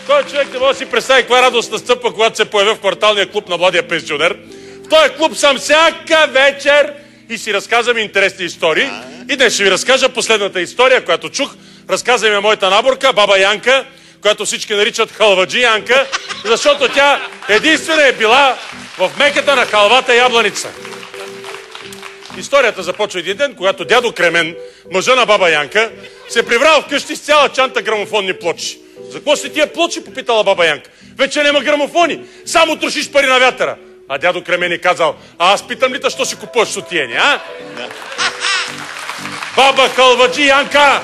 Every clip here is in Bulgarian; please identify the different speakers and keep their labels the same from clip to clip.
Speaker 1: Той човек не може да си представи каква радост настъпва, когато се появя в кварталния клуб на младия пенсионер. В този клуб съм всяка вечер и си разказвам интересни истории. И днес ще ви разкажа последната история, която чух. Разказа ми моята наборка, баба Янка, която всички наричат халваджи Янка, защото тя единствена е била в меката на халвата ябланица. Историята започва един ден, когато дядо Кремен, мъжа на баба Янка, се прибрал вкъщи с цяла чанта грамофонни плочи. За какво си тия плочи, попитала баба Янка. Вече няма грамофони, само трошиш пари на вятъра. А дядо Кремен е казал, аз питам ли те, що си купуваш сутиени, а? Баба халваджи Янка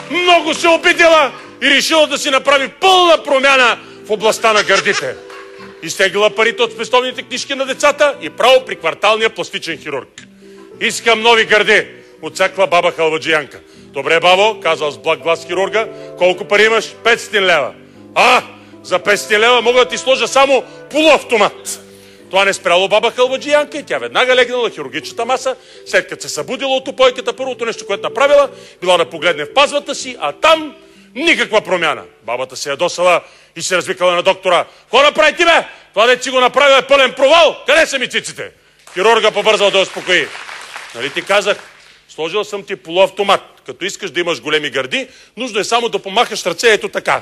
Speaker 1: много се обидела и решила да си направи пълна промяна в областта на гърдите. Изтеглила парите от спестовните книжки на децата и право при кварталния пластичен хирург. Искам нови гърди, отсяква баба халваджи Янка. Добре, бабо, казал с благ глас хирурга, колко пари имаш? 500 лева. За 500 лева мога да ти сложа само полуавтомат. Това не спряло баба халваджи Янка и тя веднага легнала на хирургичната маса, след като се събудила от упойката, първото нещо, което направила, била да погледне в пазвата си, а там никаква промяна. Бабата се ядосала и се развикала на доктора. Какво направи ти, бе? Това дет си го направил е пълен провал. Къде са ми циците? Хирурга побързал да успокои. Нали ти казах, сложил съм ти полуавтомат. Като искаш да имаш големи гърди, нужно е само да помахаш ръце ето така.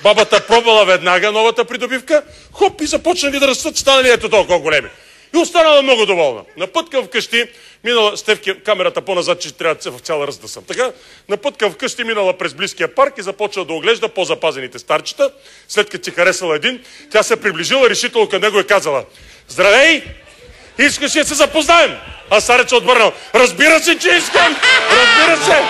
Speaker 1: Бабата пробвала веднага новата придобивка, хоп, и започнали да растат, станали ето толкова големи. И останала много доволна. На път към вкъщи, минала, Стевки, камерата по-назад, че трябва в цяла ръст да съм. Така, на път към вкъщи минала през близкия парк и започва да оглежда по-запазените старчета. След като си харесала един, тя се приближила решително към него и казала: здравей! Искаш ли да се запознаем? А старец отвърнал: разбира се, че искам! Разбира се!